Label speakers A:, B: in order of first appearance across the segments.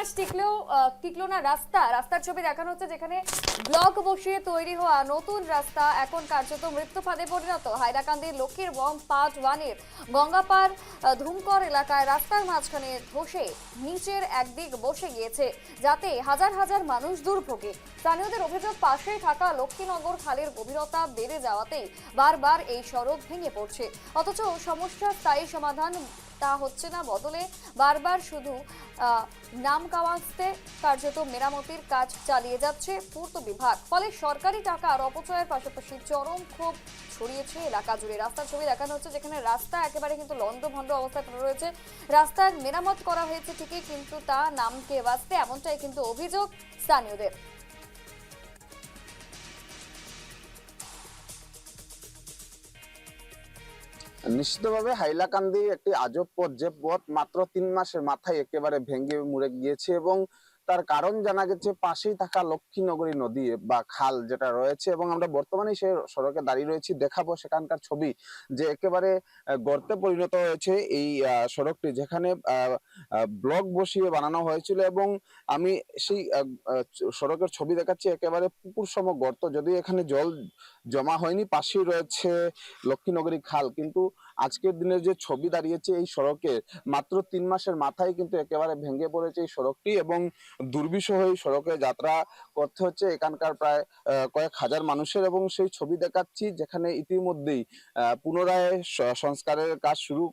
A: মাস টিকলো না রাস্তার ছবি দেখানো হচ্ছে, যেখানে ব্লক বসিয়ে তৈরি হওয়া নতুন রাস্তা এখন কার্যত মৃত্যু ফাঁদে পরিণত। হাইলাকান্দির লক্ষ্মীর বম পার্ট 1 এর গঙ্গাপার ধুমকর এলাকায় রাস্তার মাঝখানে ধসে নিচের একদিক বসে গিয়েছে, যাতে হাজার হাজার মানুষ দুর্ভোগে। স্থানীয়দের অভিযোগ, পাশে থাকা লক্ষ্মীনগর খালের গভীরতা বেড়ে যাওয়াতেই বারবার এই সড়ক ভেঙে পড়ছে। অথচ সমস্যার স্থায়ী সমাধান তা হচ্ছে না, বদলে বারবার শুধু নাম কাওয়াস্তে কার্যত মেরামতির কাজ চালিয়ে যাচ্ছে পূর্ত বিভাগ। ফলে সরকারি টাকা আর অপচয়ের পাশাপাশি চরম ক্ষোভ ছড়িয়েছে এলাকা জুড়ে। রাস্তার ছবি দেখানো হচ্ছে, যেখানে রাস্তা একেবারে কিন্তু লন্ডভন্ড অবস্থায় পড়ে রয়েছে। রাস্তার মেরামত করা হয়েছে ঠিকই, কিন্তু তা নামকে বাঁচতে, এমনটাই কিন্তু অভিযোগ স্থানীয়দের।
B: নিশ্চিতভাবে হাইলাকান্দি একটি আজব পথ, যে পথ মাত্র 3 মাসের মাথায় একেবারে ভেঙে মুড়ে গিয়েছে এবং তার কারণ জানা গেছে পাশেই থাকা লক্ষ্মীনগরী নদী বা খাল যেটা রয়েছে। এবং আমরা বর্তমানে সেই সড়কে দাঁড়িয়ে রয়েছি, দেখাবো সেখানকার ছবি, যে একেবারে গর্তে পরিণত হয়েছে এই সড়কটি, যেখানে ব্লক বসিয়ে বানানো হয়েছিল। এবং আমি সেই সড়কের ছবি দেখাচ্ছি, একেবারে পুকুর সম গর্ত, যদিও এখানে জল জমা হয়নি, পাশেই রয়েছে লক্ষ্মীনগরী খাল, কিন্তু আজকের দিনের যে ছবি দাঁড়িয়েছে এই সড়কে মাত্র 3 মাসের মাথায় কিন্তু একেবারে ভেঙে পড়েছে এই সড়কটি। এবং দুর্বিষহ এই সড়কে যাত্রা করতে হচ্ছে এখানকার প্রায় কয়েক হাজার মানুষের। এবং সেই ছবি দেখাচ্ছি, যেখানে ইতিমধ্যেই পুনরায় সংস্কারের কাজ শুরু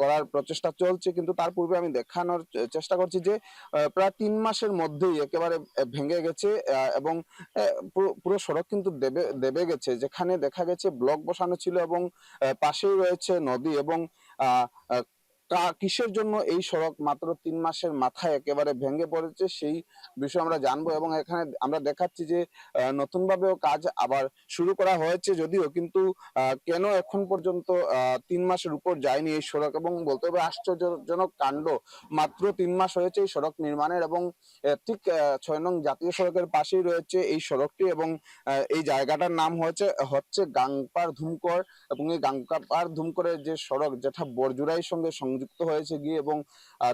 B: করার প্রচেষ্টা চলছে, কিন্তু তার পূর্বে আমি দেখানোর চেষ্টা করছি যে প্রায় 3 মাসের মধ্যেই একেবারে ভেঙে গেছে। এবং পুরো সড়ক কিন্তু দেবে দেবে গেছে, যেখানে দেখা গেছে ব্লক বসানো ছিল এবং পাশেই রয়েছে নদী। এবং আহ আহ, কিসের জন্য এই সড়ক মাত্র 3 মাসের মাথায় একেবারে ভেঙে পড়েছে, সেই বিষয়ে আমরা জানবো। এবং এখানে আমরা দেখাচ্ছি যে নতুন ভাবেও কাজ আবার শুরু করা হয়েছে যদিও, কিন্তু কেন এখন পর্যন্ত 3 মাসের উপর যায়নি এই সড়ক। এবং বলতে হবে আশ্চর্যজনক কাণ্ড, মাত্র 3 মাস হয়েছে এই সড়ক নির্মাণের। এবং ঠিক 6 নং জাতীয় সড়কের পাশেই রয়েছে এই সড়কটি। এবং এই জায়গাটার নাম হচ্ছে গাংপার ধুমকর। এবং এই গাংপার ধুমকরের যে সড়ক, যেটা বরজুড়াইয়ের সঙ্গে সংযুক্ত হয়েছে গিয়ে, এবং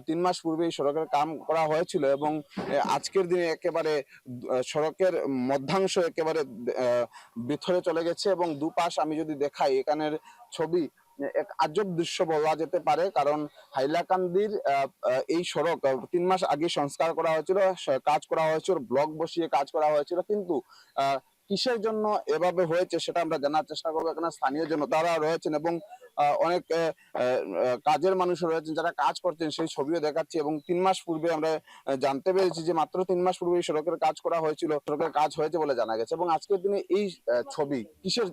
B: 3 মাস পূর্বে এই সড়কের কাম করা হয়েছিল। এবং আজকের দিনে একেবারে সড়কের মধ্যাংশ একেবারে ভিতরে চলে গেছে। এবং দুপাশ আমি যদি দেখাই এখানের ছবি, এক আজব দৃশ্য বলা যেতে পারে। কারণ হাইলাকান্দির এই সড়ক 3 মাস আগে সংস্কার করা হয়েছিল, কাজ করা হয়েছিল, ব্লক বসিয়ে কাজ করা হয়েছিল, কিন্তু কিসের জন্য এভাবে হয়েছে সেটা আমরা জানার চেষ্টা করবো। এখানে স্থানীয় জনতারা রয়েছেন এবং অনেক কাজের মানুষ রয়েছেন যারা কাজ করছেন, সেই ছবিও দেখাচ্ছি। এবং 3 মাস পূর্বে আমরা জানতে পেরেছি যে মাত্র 3 মাস পূর্বে এই সড়কের কাজ করা হয়েছিল, সড়কের কাজ হয়েছে বলে জানা গেছে। এবং আজকের দিনে এই ছবি কিসের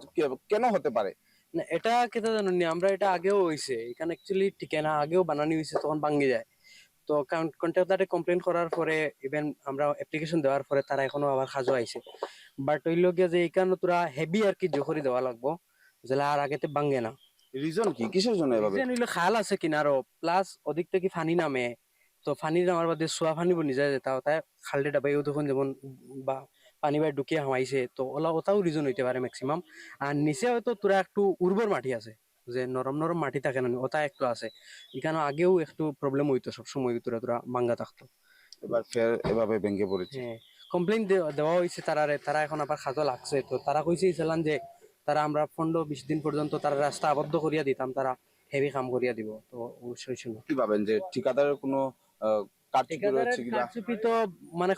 B: কেন হতে পারে?
C: না, এটা কেটা জানো নি, আমরা এটা আগেও হইছে এখানে অ্যাকচুয়ালি ঠিকানা আগেও বানানি হয়েছে, তখন ভাঙে যায়। তো কন্ট্রাক্টরে কমপ্লেন করার পরে, ইভেন আমরা অ্যাপ্লিকেশন দেওয়ার পরে তারা এখনো আবার সাজো আইছে। বাট হইল গিয়া যে এখানে তোরা হেভি আর কি জোহরি দেওয়া লাগবো, যেটা আর আগেতে ভাঙে না।
B: রিজন কি, কিসের জন্য এভাবে?
C: রিজন হইলো খাল আছে কিনারো, প্লাস ওদিক থেকে ফানি নামে। তো ফানি নামার বাদে সোয়া ফানি বনি যায়, যেটা তাই খালটে ডাবাই তখন যেমন বা পানি বাই ঢুকিয়ে হামাইছে, তো ওলা ওটাও রিজন হইতে পারে ম্যাক্সিমাম। আর নিচে হয়তো তোরা একটু উর্বর মাটি আছে, যে নরম নরম মাটি থাকে না, ওটা একটু আছে। এখানে আগেও একটু প্রবলেম হইতো, সবসময় তোরা তোরা ভাঙ্গা থাকতো।
B: এবার ফের এভাবে ভেঙে পড়েছে।
C: হ্যাঁ, কমপ্লেইন দেওয়া হয়েছে তারারে, তারা এখন আবার খাজো লাগছে। তো তারা কইছে ইছিলাম যে তারা আমরা 15-20 দিন পর্যন্ত তারা রাস্তা আবদ্ধ করিয়া দিতাম, তারা হেভি কাম করিয়া দিব। তো অবশ্যই ছিল
B: কি ভাবেন যে ঠিকাদারের কোনো কারচুপি
C: ঠিকাদারের
B: রয়েছে কিনা?
C: কারচুপি তো মানে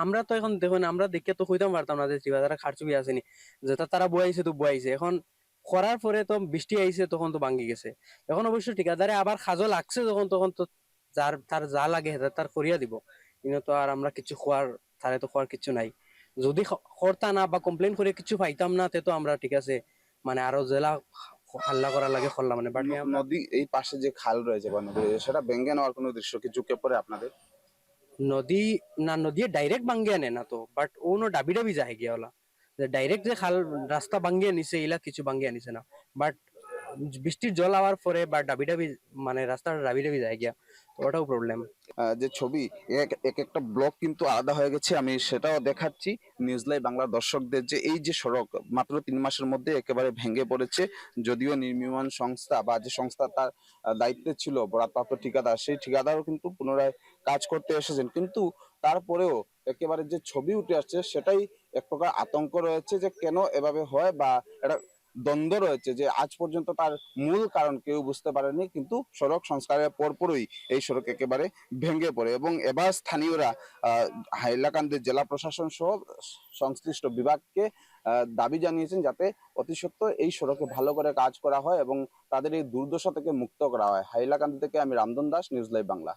C: আমরা তো এখন দেখুন, আমরা দেখে তো কইতাম পারতাম না যে ঠিকাদারের কারচুপি আসেনি, যেটা তারা বয়াইছে তো বয়াইছে। এখন করার পরে তো বৃষ্টি আইছে, তখন তো ভাঙ্গি গেছে। এখন অবশ্য ঠিকাদারে আবার খাজো লাগছে যখন, তখন তো তার যা লাগে তার করিয়া দিব। কিন্তু তো আর আমরা কিছু খোয়ার, তারে তো খোয়ার কিছু নাই। যদি করতা না বা কমপ্লেন করে কিছু পাইতাম না, তে তো আমরা ঠিক আছে মানে আরো জেলা হাল্লা করা লাগে করলাম মানে। বাট
B: নদী এই পাশে যে খাল রয়েছে বা নদী রয়েছে, সেটা ভেঙে নেওয়ার কোনো দৃশ্য কি চোখে পড়ে আপনাদের?
C: নদী না, নদী ডাইরেক্ট ভাঙ্গিয়ে আনে না তো, বাট ও ডাবি ডাবি যায় গিয়া ওলা, ডাইরেক্ট যে খাল রাস্তা ভাঙ্গিয়ে নিছে, এলা কিছু ভাঙ্গিয়ে নিছে না। বাট বৃষ্টির জল আওয়ার পরে বা ডাবি ডাবি মানে রাস্তার ডাবি ডাবি যায় গিয়া, তো ওটাও প্রবলেম।
B: যে ছবি এক এক একটা ব্লক কিন্তু আলাদা হয়ে গেছে, আমি সেটাও দেখাচ্ছি নিউজ লাইভ বাংলা দর্শকদের, যে এই যে সড়ক মাত্র 3 মাসের মধ্যে একেবারে ভেঙে পড়েছে। যদিও নির্মাণ সংস্থা বা যে সংস্থা তার দায়িত্বে ছিল বরাদ্দপ্রাপ্ত ঠিকাদার, সেই ঠিকাদারও কিন্তু পুনরায় কাজ করতে এসেছেন, কিন্তু তারপরেও একেবারে যে ছবি উঠে আসছে সেটাই এক প্রকার আতঙ্ক রয়েছে যে কেন এভাবে হয়, বা এটা দ্বন্দ্ব রয়েছে যে আজ পর্যন্ত তার মূল কারণ কেউ বুঝতে পারেনি, কিন্তু সড়ক সংস্কারের পরপরই এই সড়ক একেবারে ভেঙে পড়ে। এবং এবার স্থানীয়রা হাইলাকান্দি জেলা প্রশাসন সহ সংশ্লিষ্ট বিভাগকে দাবি জানিয়েছেন যাতে অতি সত্বর এই সড়কে ভালো করে কাজ করা হয় এবং তাদের এই দুর্দশা থেকে মুক্ত করা হয়। হাইলাকান্দি থেকে আমি রামদন দাস, নিউজ লাইভ বাংলা।